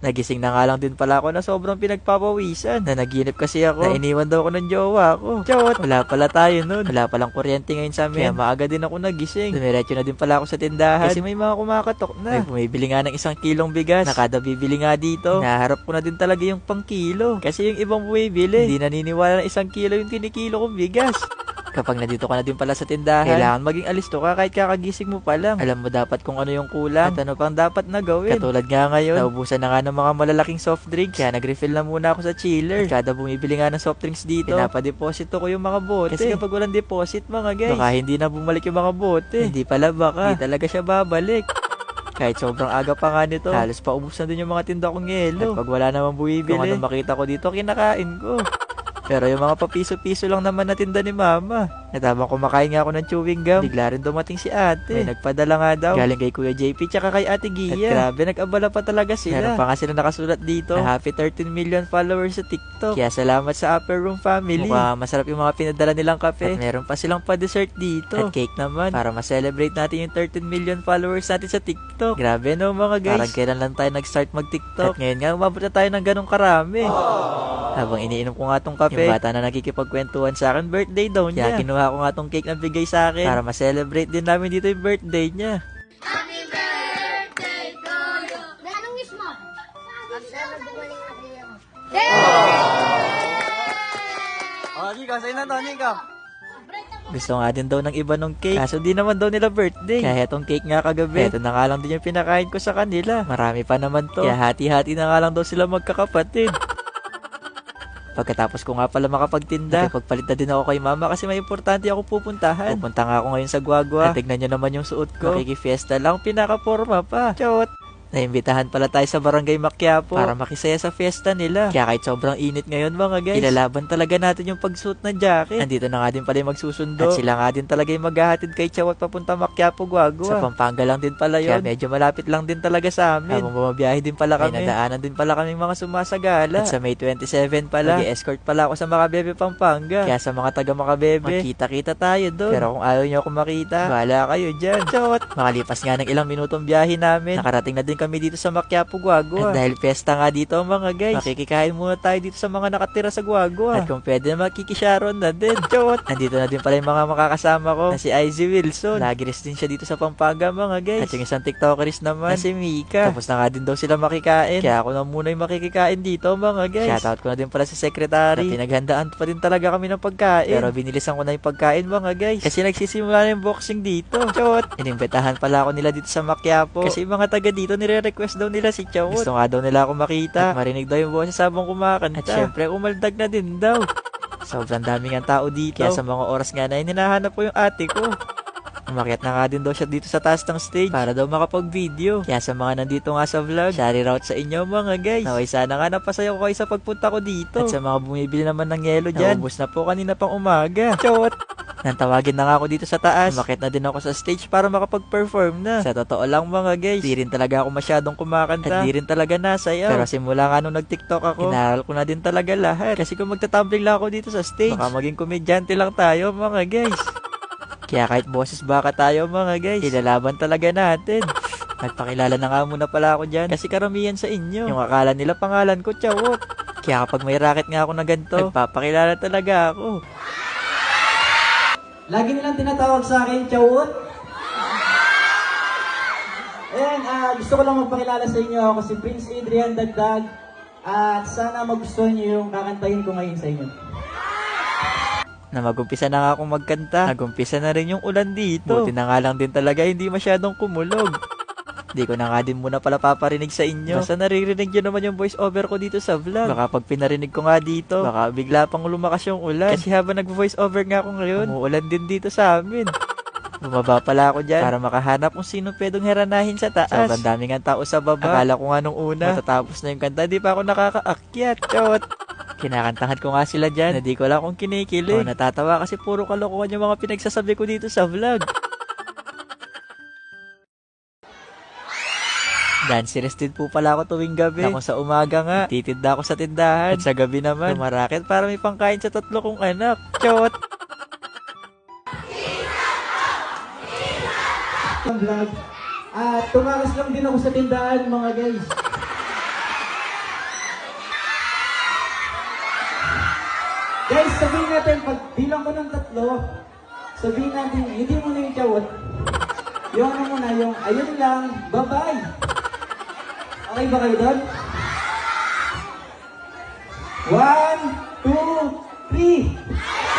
Nagising na nga lang din pala ako na sobrang pinagpapawisan. Na naginip kasi ako na iniwan daw ako ng jowa ko. Chot! Wala pala tayo nun. Wala palang kuryente ngayon sa amin. Kaya maaga din ako nagising. Dumiretso na din pala ako sa tindahan. Kasi may mga kumakatok na. May bumibili nga ng 1 kilong bigas. Nakada bibili nga dito. Naharap ko na din talaga yung pang-kilo. Kasi yung ibang bumibili, hindi naniniwala na 1 kilo yung kinikilo kong bigas. Kapag nandito ka na din pala sa tindahan, kailangan maging alisto ka kahit kakagising mo pa lang. Alam mo dapat kung ano yung kulang at ano pang dapat na gawin. Katulad nga ngayon, naubusan na nga ng mga malalaking soft drinks. Kaya nag-refill na muna ako sa chiller. At kada bumibili nga ng soft drinks dito, pinapadeposito ko yung mga bote. Kasi kapag walang deposit mga guys, baka hindi na bumalik yung mga bote. Hindi pala baka, hindi talaga siya babalik. Kahit sobrang aga pa nga nito, halos paubos na din yung mga tinda kong yelo. At pag wala namang bumibili, kung anong makita ko dito, kinakain ko. Pero yung mga papiso-piso lang naman na tinda ni mama. At habang kumakain nga ako ng chewing gum, bigla rin dumating si ate. May nagpadala nga daw. Galing kay Kuya JP tsaka kay Ate Gia. At grabe, nag-abala pa talaga sila. Meron pa nga sila nakasulat dito na happy 13 million followers sa TikTok. Kaya salamat sa Upper Room family. Mukhang masarap yung mga pinadala nilang kape. At meron pa silang pa-dessert dito. At cake naman para ma-celebrate natin yung 13 million followers natin sa TikTok. Grabe no mga guys. Parang kailan lang tayo nag-start mag-TikTok. At ngayon nga umabot na tayo ng ganong karami. Habang iniinom ko nga tong kape, yung bata na nakikipagkwentuhan sa akin, birthday daw niya. Kaya kinuha ko nga tong cake na bigay sa akin para ma-celebrate din namin dito yung birthday niya. Happy birthday to you! Anong wish mo? Sana gumaling na siya mo. Oh, Nico, sa'yo na to, Nico. Gusto nga din daw ng iba nung cake. Kaso di naman daw nila birthday. Kaya itong cake nga kagabi, eto na nga lang din yung pinakain ko sa kanila. Marami pa naman to. Kaya hati-hati na nga lang daw sila magkakapatid. Pagkatapos ko nga pala makapagtinda, pagpalit na din ako kay mama kasi may importante ako pupuntahan. Pupunta nga ako ngayon sa Guagua. At tignan nyo naman yung suot ko. Makikifiesta lang, pinaka-forma pa. Chot! Naimbitahan pala tayo sa Barangay Maquiapo para makisaya sa fiesta nila. Kaya kahit sobrang init ngayon mga guys, ilalaban talaga natin yung pagsuot ng jacket. Andito na nga din pala yung magsusundo. At sila nga din talaga yung maghahatid kay Chawat papunta Maquiapo, Guagua. Sa Pampanga lang din pala yun. Kaya medyo malapit lang din talaga sa amin. Habang bumabiyahe din pala kami, may nadaanan din pala kaming mga sumasagala. At sa May 27 pala, mag-escort pala ako sa Makabebe, Pampanga. Kaya sa mga taga Makabebe, magkita-kita tayo doon. Pero kung ayaw nyo ako makita, bahala kayo dyan. Chawat! Makalipas nga ng ilang minutong biyahe namin, nakarating na din kami dito sa Maquiapo, Guagua. At dahil fiesta nga dito mga guys, makikikain muna tayo dito sa mga nakatira sa Guagua. At kung pwede na makikisharon na din. Chot! Nandito na din pala yung mga makakasama ko na si Izzy Wilson. Lagiris din siya dito sa Pampanga mga guys. At yung isang tiktokeris naman na si Mika. Tapos na nga din daw sila makikain. Kaya ako na muna yung makikikain dito mga guys. Shoutout ko na din pala sa secretary. At pinaghandaan pa din talaga kami ng pagkain. Pero binilisan ko na yung pagkain mga guys. Kasi nagsisimula na yung boxing dito. Chot! Inimbitahan pala ako nila dito sa Maquiapo. Kasi yung mga taga dito nire-request daw nila si Chawot. Gusto nga daw nila ako makita at marinig daw yung boses habang kumakanta. At syempre umaldag na din daw. Sobrang dami ng tao dito. Kaya sa mga oras nga na yun, hinahanap ko yung ate ko. Umakyat na nga din daw siya dito sa taas ng stage para daw makapag-video. Kaya sa mga nandito nga sa vlog, share out sa inyo mga guys. Naway sana nga napasaya ko kayo sa pagpunta ko dito. At sa mga bumibili naman ng yelo dyan, naubos na po kanina pang umaga. Chot! Nantawagin na nga ako dito sa taas. Umakyat na din ako sa stage para makapag-perform na. Sa totoo lang mga guys, di rin talaga ako masyadong kumakanta. At di rin talaga nasayaw. Pero simula nga nung nag-tiktok ako, inaral ko na din talaga lahat. Kasi kung magtatumbling lang ako dito sa stage, baka maging komedyante lang tayo mga guys. Kaya kahit boses baka tayo mga guys, ilalaban talaga natin. Nagpakilala na nga muna pala ako dyan kasi karamihan sa inyo, yung akala nila pangalan ko Chawot. Kaya kapag may racket nga ako na ganito, nagpapakilala talaga ako. Lagi nilang tinatawag sa akin, Chawot. Ayan, gusto ko lang magpakilala sa inyo. Ako si Prince Adrian Dagdag. At sana magustuhan niyo yung kakantahin ko ngayon sa inyo. Na magumpisa na nga akong magkanta, nagumpisa na rin yung ulan dito. Buti na nga lang din talaga hindi masyadong kumulog. Di ko na nga din muna pala paparinig sa inyo. Basta naririnig nyo naman yung voice over ko dito sa vlog. Baka pag pinarinig ko nga dito, baka bigla pang lumakas yung ulan. Kasi habang nag-voice over nga ako ngayon, umuulan din dito sa amin. Bumaba pala ako dyan para makahanap kung sino pwedeng heranahin sa taas. Sobrang dami nga tao sa baba. Akala ko nga nung una, matatapos na yung kanta, di pa ako nakakaakyat. Chot! Kinakantahan ko nga sila dyan, na di ko lang kung kinikilig. O natatawa kasi puro kalokohan yung mga pinagsasabi ko dito sa vlog. Dancerist din po pala ako tuwing gabi. Na kung sa umaga nga, titinda ako sa tindahan. At sa gabi naman, lumaraket para may pangkain sa 3 kong anak. Chot! Ang vlog. Tumakas lang din ako sa tindahan mga guys. Guys, sabihin natin, pag bilang ko ng 3, sabihin natin, hindi mo na yung chawot. Yung ano muna, yung ayun lang, bye-bye. Okay ba kayo doon? 1, 2, 3.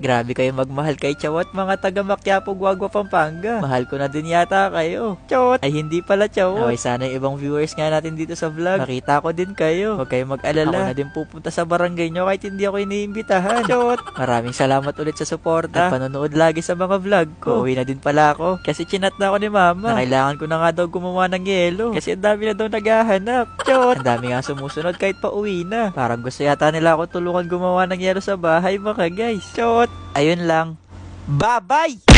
Grabe kayo magmahal kay Chawat, mga taga Macquiapo, Guagua, Pampanga. Mahal ko na din yata kayo. Chawat! Ay, hindi pala Chawat. Okay, sana yung ibang viewers nga natin dito sa vlog. Nakita ko din kayo. Huwag kayong mag-alala. Ako na din pupunta sa barangay nyo kahit hindi ako iniimbitahan. Chawat! Maraming salamat ulit sa suporta at panonood lagi sa mga vlog ko. Uwi na din pala ako kasi chinat na ako ni mama na kailangan ko na nga daw gumawa ng yelo kasi ang dami na daw naghahanap. Chawat! Ang dami nga sumusunod kahit pa uwi na. Parang gusto yata nila ako tulungan gumawa ng yelo sa bahay mga guys. Chawat! Ayun lang. Bye-bye!